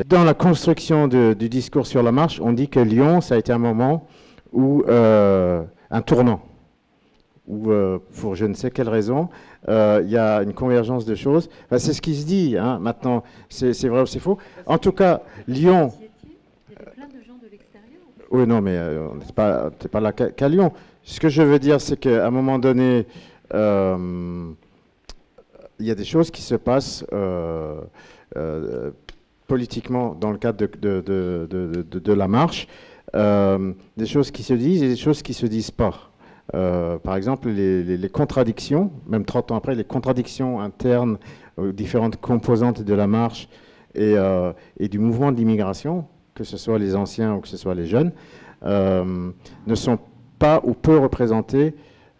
Dans la construction du discours sur la marche, on dit que Lyon, ça a été un moment où un tournant, où pour je ne sais quelle raison, il y a une convergence de choses. Enfin, c'est ce qui se dit, hein. Maintenant, c'est vrai ou c'est faux. En tout cas, Lyon... Il y avait plein de gens de l'extérieur. Oui, non, mais c'est pas là qu'à Lyon. Ce que je veux dire, c'est qu'à un moment donné, il y a des choses qui se passent politiquement dans le cadre de la marche, des choses qui se disent et des choses qui ne se disent pas. Par exemple, les contradictions, même 30 ans après, les contradictions internes aux différentes composantes de la marche et du mouvement de l'immigration, que ce soit les anciens ou que ce soit les jeunes, ne sont pas ou peu représentées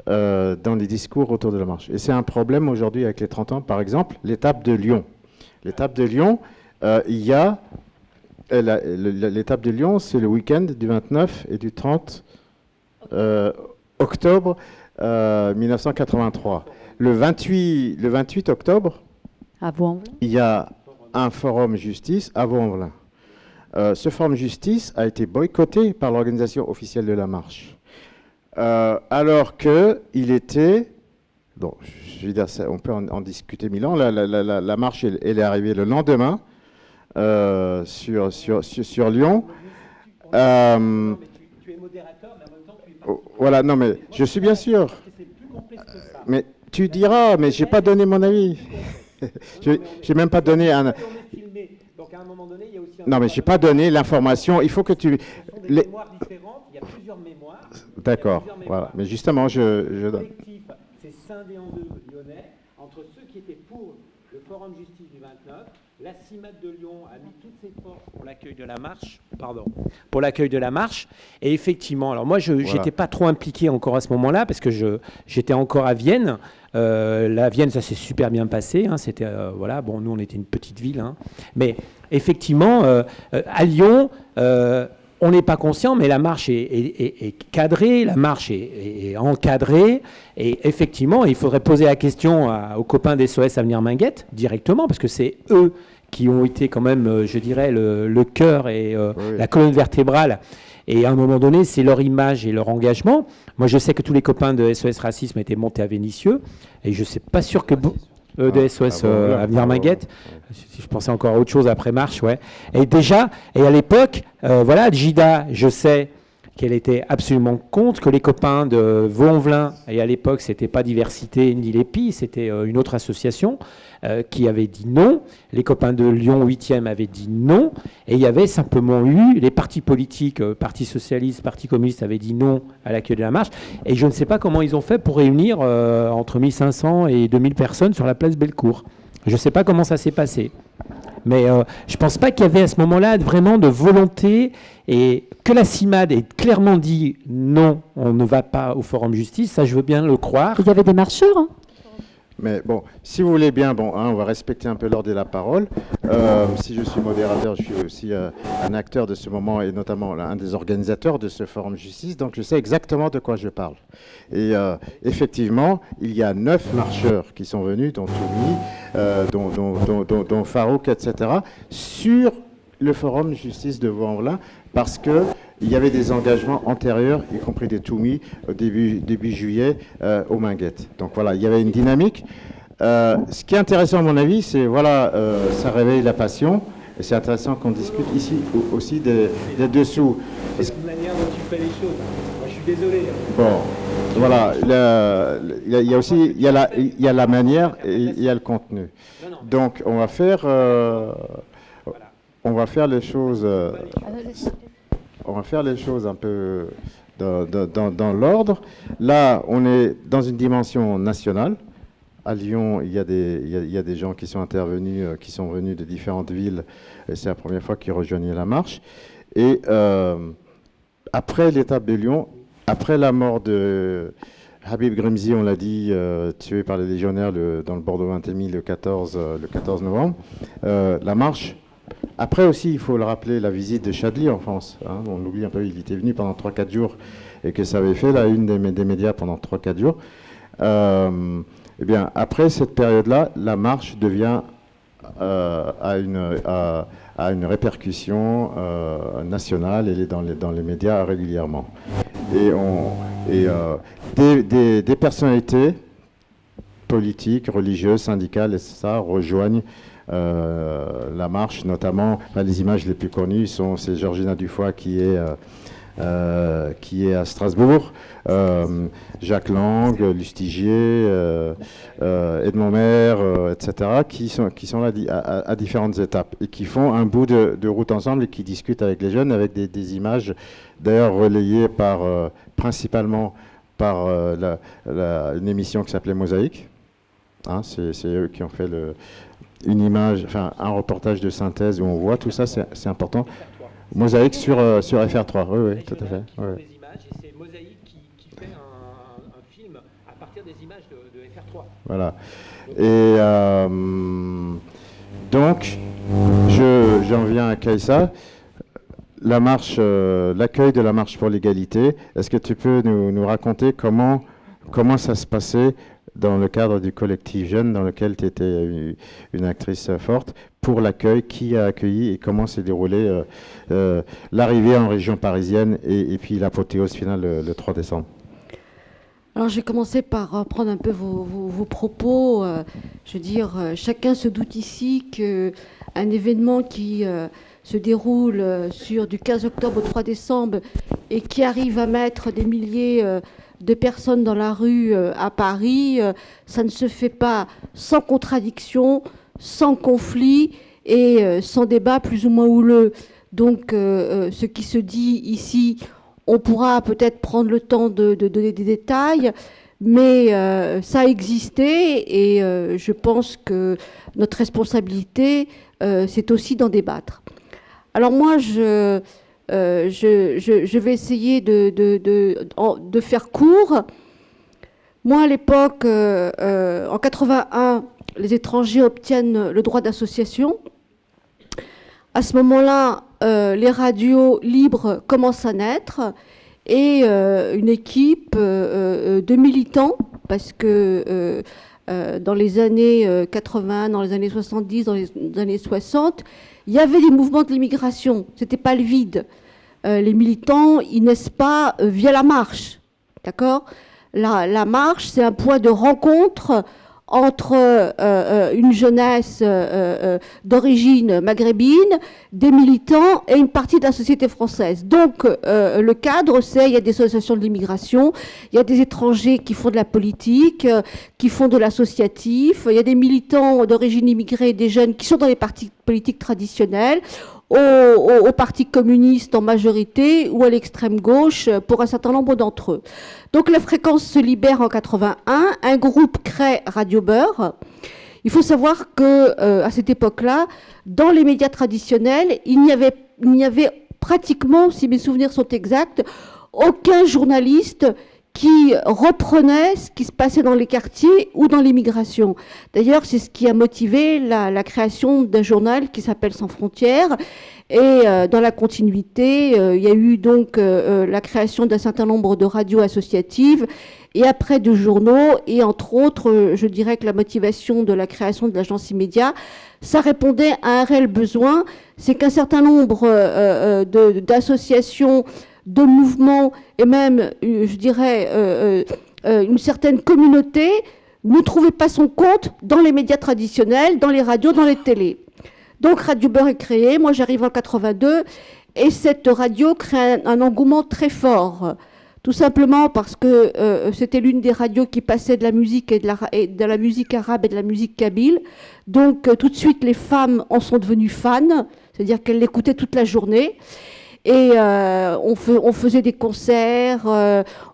dans les discours autour de la marche. Et c'est un problème aujourd'hui avec les 30 ans. Par exemple, l'étape de Lyon. L'étape de Lyon, il y a... L'étape de Lyon, c'est le week-end du 29 et du 30 octobre 1983. Le 28 octobre, il y a un forum justice à Vaux-en-Velin. Ce forum justice a été boycotté par l'organisation officielle de la marche. Alors qu'il était... Bon, je veux dire, on peut en discuter 1000 ans. La marche, elle est arrivée le lendemain sur Lyon. Tu es modérateur, mais en même temps, tu es pas... Voilà, non, mais je suis bien sûr. Mais tu diras, mais j'ai pas donné mon avis. J'ai même pas donné un... Non, mais j'ai pas donné l'information. Il faut que tu... Des mémoires différentes, il y a plusieurs mémoires. D'accord, voilà. Mais justement, je donne... C'est scindé en deux, lyonnais, entre ceux qui étaient pour le Forum Justice du 29. La CIMAD de Lyon a mis toutes ses forces pour l'accueil de la marche. Pardon. Pour l'accueil de la marche. Et effectivement, alors moi, je n'étais pas trop impliqué encore à ce moment-là, parce que j'étais encore à Vienne. La Vienne, ça s'est super bien passé. Hein, c'était, voilà, bon, nous, on était une petite ville. Hein, mais effectivement, à Lyon... on n'est pas conscient, mais la marche est cadrée, la marche est encadrée. Et effectivement, il faudrait poser la question aux copains des SOS Avenir Minguette directement, parce que c'est eux qui ont été quand même, je dirais, le cœur et la colonne vertébrale. Et à un moment donné, c'est leur image et leur engagement. Moi, je sais que tous les copains de SOS Racisme étaient montés à Vénissieux, et je ne suis pas sûr que... de SOS Avenir Minguette. Si je pensais encore à autre chose après Marche, ouais. Et déjà, et à l'époque, voilà, Gida, je sais qu'elle était absolument contre, que les copains de Vaux-en-Velin, et à l'époque, c'était pas Diversité ni l'EPI, c'était une autre association qui avait dit non. Les copains de Lyon 8e avaient dit non. Et il y avait simplement eu les partis politiques, Parti Socialiste, Parti Communiste avaient dit non à l'accueil de la marche. Et je ne sais pas comment ils ont fait pour réunir entre 1500 et 2000 personnes sur la place Bellecour. Je ne sais pas comment ça s'est passé. Mais je ne pense pas qu'il y avait à ce moment-là vraiment de volonté et que la CIMAD ait clairement dit non, on ne va pas au Forum Justice, ça je veux bien le croire. Il y avait des marcheurs, hein. Mais bon, si vous voulez bien, bon, hein, on va respecter un peu l'ordre de la parole. Si je suis modérateur, je suis aussi un acteur de ce moment et notamment un des organisateurs de ce Forum Justice, donc je sais exactement de quoi je parle. Et effectivement, il y a 9 marcheurs qui sont venus, dont Toumi, dont Farouk, etc., sur le Forum Justice de Vaux-en-Velin, parce qu'il y avait des engagements antérieurs, y compris des Toumi, au début juillet, aux Minguettes. Donc voilà, il y avait une dynamique. Ce qui est intéressant à mon avis, c'est, voilà, ça réveille la passion, et c'est intéressant qu'on discute ici aussi des dessous. C'est une manière dont tu fais les choses. Moi, je suis désolé. Bon, voilà, il y a aussi, il y a la manière et il y a le contenu. Donc on va faire les choses... on va faire les choses un peu dans l'ordre. Là, on est dans une dimension nationale. À Lyon, il y a des gens qui sont intervenus, qui sont venus de différentes villes. C'est la première fois qu'ils rejoignaient la marche. Et après l'étape de Lyon, après la mort de Habib Grimzi, on l'a dit, tué par les légionnaires dans le Bordeaux-Vintimille le 14 novembre, la marche... Après aussi, il faut le rappeler, la visite de Chadli en France. Hein, on l'oublie un peu, il était venu pendant 3-4 jours et que ça avait fait la une des médias pendant 3-4 jours. Eh bien, après cette période-là, la marche devient a une répercussion nationale, elle est dans les médias régulièrement. Et des personnalités politiques, religieuses, syndicales, etc., rejoignent la marche, notamment, les images les plus connues c'est Georgina Dufoy qui est à Strasbourg, Jacques Lang, Lustigier, Edmond Maire, etc., qui sont là à différentes étapes et qui font un bout de route ensemble et qui discutent avec les jeunes avec des images, d'ailleurs relayées principalement par une émission qui s'appelait Mosaïque. Hein, c'est eux qui ont fait une image, enfin un reportage de synthèse où on voit tout ça, c'est important. Mosaïque sur FR3, oui, tout à fait. Ouais. Des images, et c'est Mosaïque qui fait un film à partir des images de FR3. Voilà. Et donc, j'en viens à Kaïssa. La marche, l'accueil de la marche pour l'égalité, est-ce que tu peux nous raconter comment ça se passait dans le cadre du collectif Jeune, dans lequel tu étais une actrice forte, pour l'accueil, qui a accueilli et comment s'est déroulée l'arrivée en région parisienne et puis l'apothéose finale le 3 décembre. Alors je vais commencer par prendre un peu vos propos. Je veux dire, chacun se doute ici qu'un événement qui se déroule du 15 octobre au 3 décembre et qui arrive à mettre des milliers de personnes dans la rue à Paris, ça ne se fait pas sans contradiction, sans conflit et sans débat plus ou moins houleux. Donc ce qui se dit ici, on pourra peut-être prendre le temps de donner des détails, mais ça a existé et je pense que notre responsabilité, c'est aussi d'en débattre. Alors moi, je vais essayer de faire court. Moi, à l'époque, en 81, les étrangers obtiennent le droit d'association. À ce moment-là, les radios libres commencent à naître et une équipe de militants, parce que dans les années 80, dans les années 70, dans les années 60, il y avait des mouvements de l'immigration. Ce n'était pas le vide. Les militants, ils naissent pas via la marche. D'accord ? La marche, c'est un point de rencontre entre une jeunesse d'origine maghrébine, des militants et une partie de la société française. Donc, le cadre, il y a des associations de l'immigration, il y a des étrangers qui font de la politique, qui font de l'associatif, il y a des militants d'origine immigrée, des jeunes qui sont dans les partis politiques traditionnels, au Parti communiste en majorité ou à l'extrême gauche pour un certain nombre d'entre eux. Donc la fréquence se libère en 81, un groupe crée Radio Beurre. Il faut savoir que à cette époque-là, dans les médias traditionnels, il n'y avait pratiquement, si mes souvenirs sont exacts, aucun journaliste qui reprenait ce qui se passait dans les quartiers ou dans l'immigration. D'ailleurs, c'est ce qui a motivé la création d'un journal qui s'appelle Sans Frontières. Et dans la continuité, il y a eu donc la création d'un certain nombre de radios associatives et après de journaux. Et entre autres, je dirais que la motivation de la création de l'agence Immédiat, ça répondait à un réel besoin. C'est qu'un certain nombre d'associations, de mouvements et même, je dirais, une certaine communauté ne trouvait pas son compte dans les médias traditionnels, dans les radios, dans les télés. Donc Radio Beurre est créée, moi j'arrive en 82, et cette radio crée un engouement très fort. Tout simplement parce que c'était l'une des radios qui passait de la musique et de la musique arabe et de la musique kabyle. Donc tout de suite les femmes en sont devenues fans, c'est-à-dire qu'elles l'écoutaient toute la journée. Et on faisait des concerts,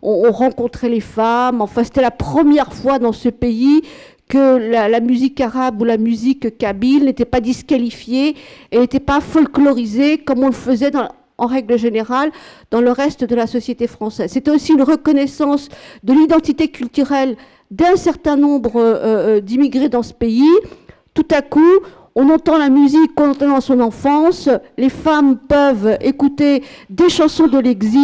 on rencontrait les femmes. Enfin, c'était la première fois dans ce pays que la musique arabe ou la musique kabyle n'était pas disqualifiée et n'était pas folklorisée comme on le faisait en règle générale dans le reste de la société française. C'était aussi une reconnaissance de l'identité culturelle d'un certain nombre d'immigrés dans ce pays. Tout à coup, on entend la musique qu'on entend dans son enfance, les femmes peuvent écouter des chansons de l'exil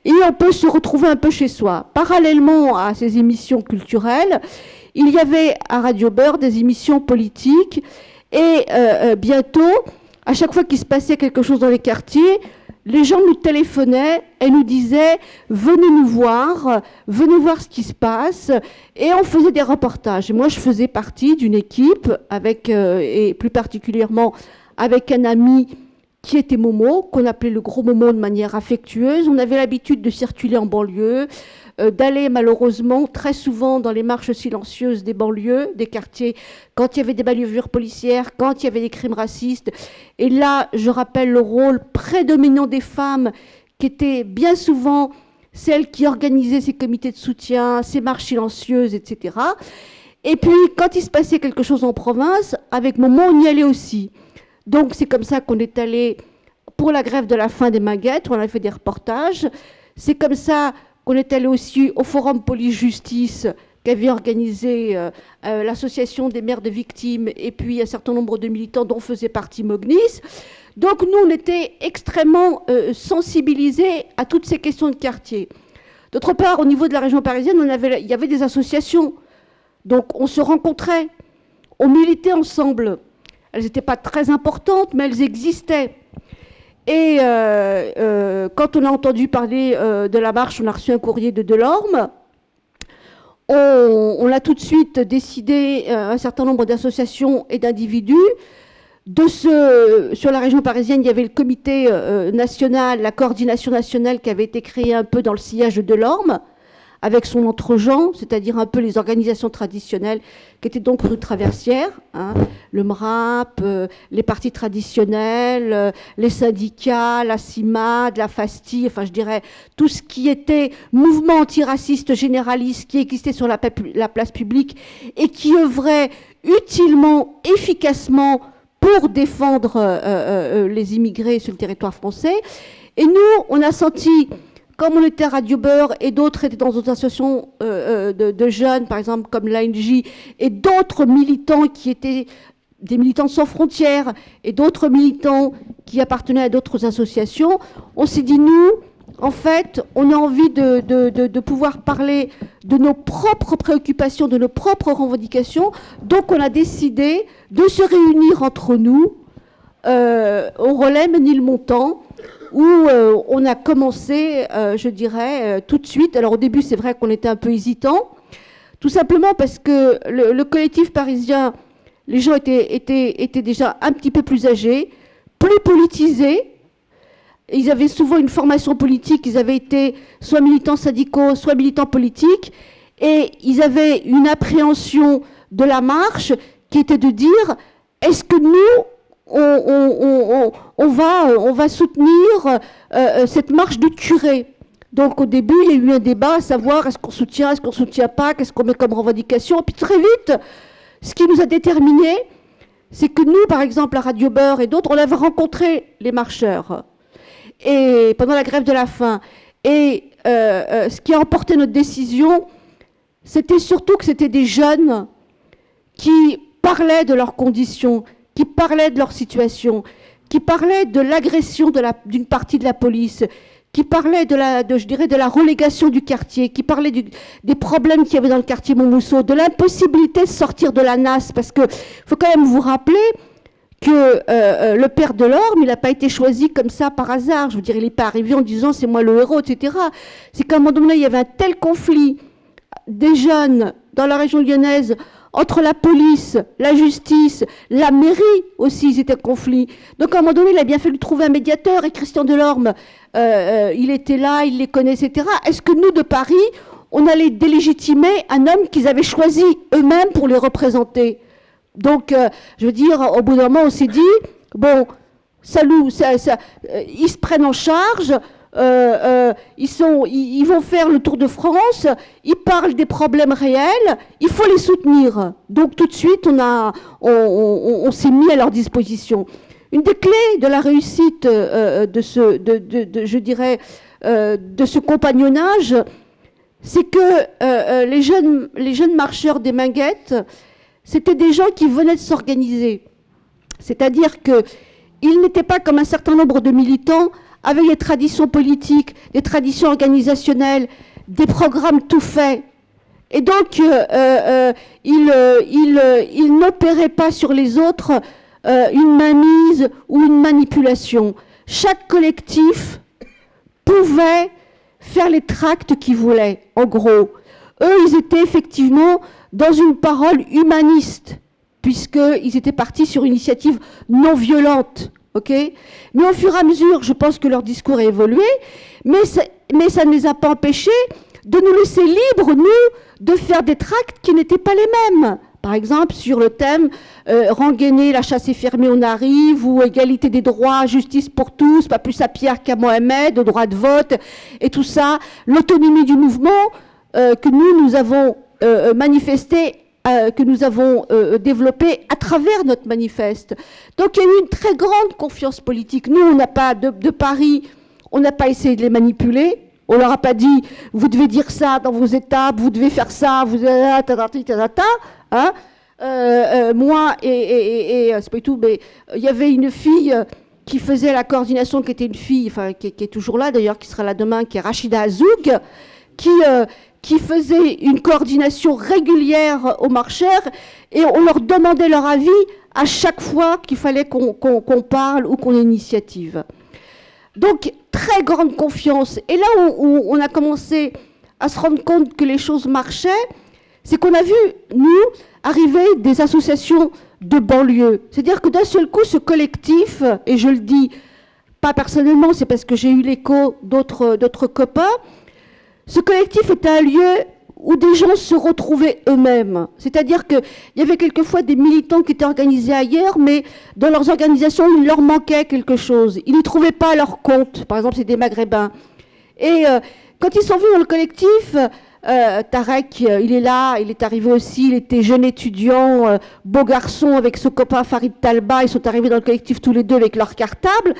et on peut se retrouver un peu chez soi. Parallèlement à ces émissions culturelles, il y avait à Radio Beurre des émissions politiques Et bientôt, à chaque fois qu'il se passait quelque chose dans les quartiers, les gens nous téléphonaient et nous disaient « venez voir ce qui se passe ». Et on faisait des reportages. Et moi, je faisais partie d'une équipe, et plus particulièrement avec un ami qui était Momo, qu'on appelait le gros Momo de manière affectueuse. On avait l'habitude de circuler en banlieue, d'aller malheureusement très souvent dans les marches silencieuses des banlieues, des quartiers, quand il y avait des bavures policières, quand il y avait des crimes racistes. Et là, je rappelle le rôle prédominant des femmes qui étaient bien souvent celles qui organisaient ces comités de soutien, ces marches silencieuses, etc. Et puis, quand il se passait quelque chose en province, avec Momo, on y allait aussi. Donc, c'est comme ça qu'on est allé pour la grève de la faim des Minguettes, on a fait des reportages. C'est comme ça qu'on est allé aussi au Forum Police-Justice qu'avait organisé l'association des mères de victimes et puis un certain nombre de militants dont faisait partie Mognis. Donc, nous, on était extrêmement sensibilisés à toutes ces questions de quartier. D'autre part, au niveau de la région parisienne, il y avait des associations. Donc, on se rencontrait, on militait ensemble. Elles n'étaient pas très importantes, mais elles existaient. Et quand on a entendu parler de la marche, on a reçu un courrier de Delorme. On a tout de suite décidé, un certain nombre d'associations et d'individus, sur la région parisienne, il y avait le comité national, la coordination nationale qui avait été créée un peu dans le sillage de Delorme, avec son entre-gens, c'est-à-dire un peu les organisations traditionnelles qui étaient donc rue Traversière, hein, le MRAP, les partis traditionnels, les syndicats, la CIMAD, la FASTI, enfin je dirais tout ce qui était mouvement antiraciste généraliste qui existait sur la place publique et qui œuvrait utilement, efficacement pour défendre les immigrés sur le territoire français. Et nous, on a senti... Comme on était à Radio Beurre et d'autres étaient dans d'autres associations de jeunes, par exemple comme l'ANJ, et d'autres militants qui étaient des militants sans frontières et d'autres militants qui appartenaient à d'autres associations, on s'est dit, nous, en fait, on a envie de pouvoir parler de nos propres préoccupations, de nos propres revendications. Donc on a décidé de se réunir entre nous au relais Ménilmontant, où on a commencé, je dirais, tout de suite. Alors au début, c'est vrai qu'on était un peu hésitant, tout simplement parce que le collectif parisien, les gens étaient déjà un petit peu plus âgés, plus politisés. Ils avaient souvent une formation politique, ils avaient été soit militants syndicaux, soit militants politiques, et ils avaient une appréhension de la marche qui était de dire, est-ce que nous, on va soutenir cette marche de curé. Donc au début, il y a eu un débat à savoir est-ce qu'on soutient, est-ce qu'on ne soutient pas, qu'est-ce qu'on met comme revendication. Et puis très vite, ce qui nous a déterminés, c'est que nous, par exemple, à Radio Beurre et d'autres, on avait rencontré les marcheurs et pendant la grève de la faim. Et ce qui a emporté notre décision, c'était surtout que c'était des jeunes qui parlaient de leurs conditions, qui parlaient de leur situation, qui parlaient de l'agression d'une partie de la police, qui parlaient de la relégation du quartier, qui parlaient des problèmes qu'il y avait dans le quartier Montmousseau, de l'impossibilité de sortir de la nasse, parce qu'il faut quand même vous rappeler que le père Delorme, il n'a pas été choisi comme ça par hasard. Je veux dire, il n'est pas arrivé en disant c'est moi le héros, etc. C'est qu'à un moment donné, il y avait un tel conflit des jeunes dans la région lyonnaise entre la police, la justice, la mairie aussi, ils étaient en conflit. Donc à un moment donné, il a bien fallu trouver un médiateur, et Christian Delorme, il était là, il les connaît, etc. Est-ce que nous, de Paris, on allait délégitimer un homme qu'ils avaient choisi eux-mêmes pour les représenter? Donc, je veux dire, au bout d'un moment, on s'est dit, bon, ils se prennent en charge, ils vont faire le tour de France, ils parlent des problèmes réels, il faut les soutenir. Donc tout de suite, on s'est mis à leur disposition. Une des clés de la réussite de ce compagnonnage, c'est que les jeunes marcheurs des Minguettes, c'était des gens qui venaient de s'organiser. C'est-à-dire qu'ils n'étaient pas comme un certain nombre de militants avec des traditions politiques, des traditions organisationnelles, des programmes tout faits. Et donc, ils n'opéraient pas sur les autres une mainmise ou une manipulation. Chaque collectif pouvait faire les tracts qu'ils voulaient, en gros. Eux, ils étaient effectivement dans une parole humaniste, puisqu'ils étaient partis sur une initiative non violente. Okay, mais au fur et à mesure, je pense que leur discours a évolué, mais ça ne les a pas empêchés de nous laisser libres, nous, de faire des tracts qui n'étaient pas les mêmes. Par exemple, sur le thème rengainer, la chasse est fermée, on arrive, ou égalité des droits, justice pour tous, pas plus à Pierre qu'à Mohamed, le droit de vote, et tout ça, l'autonomie du mouvement que nous avons manifesté, que nous avons développé à travers notre manifeste. Donc il y a eu une très grande confiance politique. Nous, on n'a pas de Paris, on n'a pas essayé de les manipuler. On leur a pas dit, vous devez dire ça dans vos étapes, vous devez faire ça, vous... Hein, moi, c'est pas tout, mais il y avait une fille qui faisait la coordination, qui était une fille, enfin, qui est toujours là d'ailleurs, qui sera là demain, qui est Rachida Azoug, qui faisait une coordination régulière aux marcheurs, et on leur demandait leur avis à chaque fois qu'il fallait qu'on parle ou qu'on ait une initiative. Donc, très grande confiance. Et là où on a commencé à se rendre compte que les choses marchaient, c'est qu'on a vu, nous, arriver des associations de banlieue. C'est-à-dire que d'un seul coup, ce collectif, et je le dis pas personnellement, c'est parce que j'ai eu l'écho d'autres copains, ce collectif était un lieu où des gens se retrouvaient eux-mêmes. C'est-à-dire qu'il y avait quelquefois des militants qui étaient organisés ailleurs, mais dans leurs organisations, il leur manquait quelque chose. Ils n'y trouvaient pas leur compte. Par exemple, c'est des Maghrébins. Et quand ils sont venus dans le collectif, Tarek, il est là, il est arrivé aussi, il était jeune étudiant, beau garçon, avec ce copain Farid Talba, ils sont arrivés dans le collectif tous les deux avec leur cartable.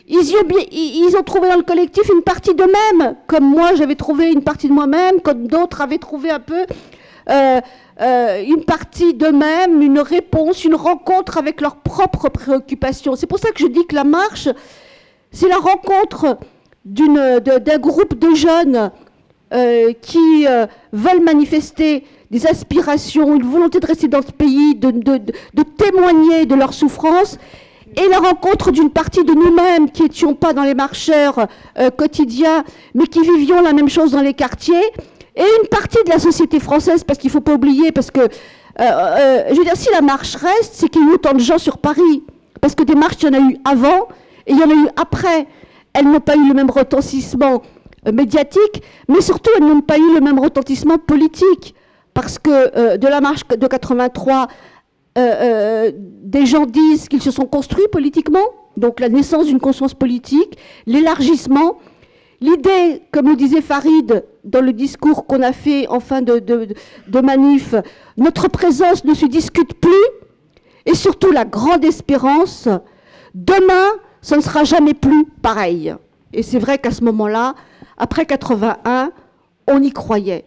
Ils ont trouvé dans le collectif une partie d'eux-mêmes, comme moi j'avais trouvé une partie de moi-même, comme d'autres avaient trouvé un peu une partie d'eux-mêmes, une réponse, une rencontre avec leurs propres préoccupations. C'est pour ça que je dis que la marche, c'est la rencontre d'un groupe de jeunes qui veulent manifester des aspirations, une volonté de rester dans ce pays, de témoigner de leur souffrance, et la rencontre d'une partie de nous-mêmes qui n'étions pas dans les marcheurs quotidiens, mais qui vivions la même chose dans les quartiers, et une partie de la société française, parce qu'il ne faut pas oublier, parce que, je veux dire, si la marche reste, c'est qu'il y a eu autant de gens sur Paris, parce que des marches, il y en a eu avant, et il y en a eu après. Elles n'ont pas eu le même retentissement médiatique, mais surtout, elles n'ont pas eu le même retentissement politique, parce que de la marche de 83, des gens disent qu'ils se sont construits politiquement, donc la naissance d'une conscience politique, l'élargissement, l'idée, comme le disait Farid dans le discours qu'on a fait en fin de manif, notre présence ne se discute plus, et surtout la grande espérance, demain, ce ne sera jamais plus pareil. Et c'est vrai qu'à ce moment-là, après 81, on y croyait.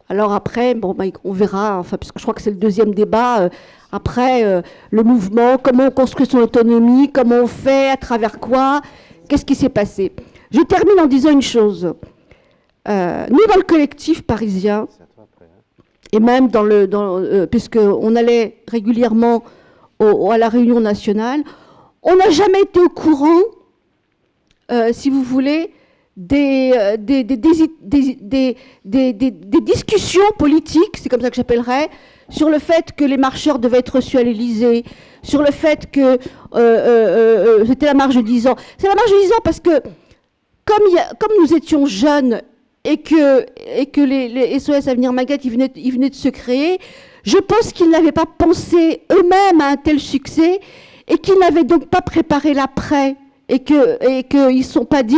Alors après, bon, bah, on verra, enfin, parce que je crois que c'est le deuxième débat, après le mouvement, comment on construit son autonomie, comment on fait, à travers quoi, qu'est-ce qui s'est passé. Je termine en disant une chose. Nous, dans le collectif parisien, et même puisqu'on allait régulièrement à la réunion nationale, on n'a jamais été au courant, si vous voulez, des discussions politiques, c'est comme ça que j'appellerais, sur le fait que les marcheurs devaient être reçus à l'Élysée, sur le fait que c'était la marche de 10 ans. C'est la marche de 10 ans parce que, comme nous étions jeunes et que les SOS Avenir Maguette, ils venaient de se créer, je pense qu'ils n'avaient pas pensé eux-mêmes à un tel succès et qu'ils n'avaient donc pas préparé l'après et qu'ils ne se sont pas dit,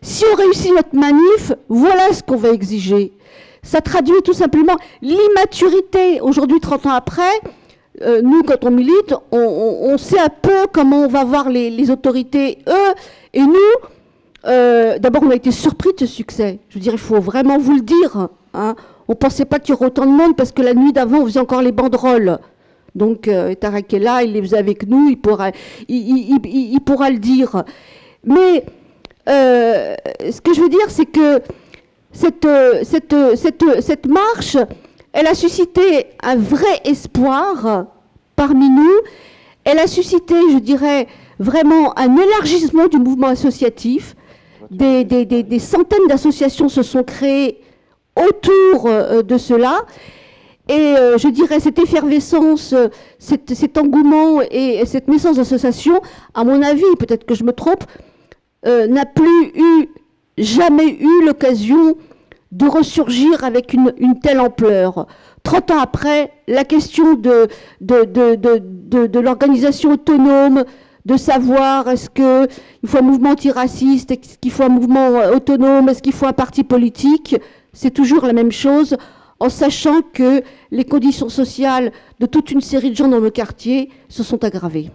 si on réussit notre manif, voilà ce qu'on va exiger. Ça traduit tout simplement l'immaturité. Aujourd'hui, 30 ans après, nous, quand on milite, on sait un peu comment on va voir les autorités, eux, et nous, d'abord, on a été surpris de ce succès. Je veux dire, il faut vraiment vous le dire. Hein. On ne pensait pas qu'il y aurait autant de monde parce que la nuit d'avant, on faisait encore les banderoles. Donc, Tarek est là, il les faisait avec nous, il pourra le dire. Mais ce que je veux dire, c'est que cette marche, elle a suscité un vrai espoir parmi nous. Elle a suscité, je dirais, vraiment un élargissement du mouvement associatif. Des centaines d'associations se sont créées autour de cela. Et je dirais, cette effervescence, cet engouement et cette naissance d'associations, à mon avis, peut-être que je me trompe, n'a jamais eu l'occasion de ressurgir avec une telle ampleur. 30 ans après, la question de l'organisation autonome, de savoir est-ce qu'il faut un mouvement antiraciste, est-ce qu'il faut un mouvement autonome, est-ce qu'il faut un parti politique, c'est toujours la même chose, en sachant que les conditions sociales de toute une série de gens dans le quartier se sont aggravées.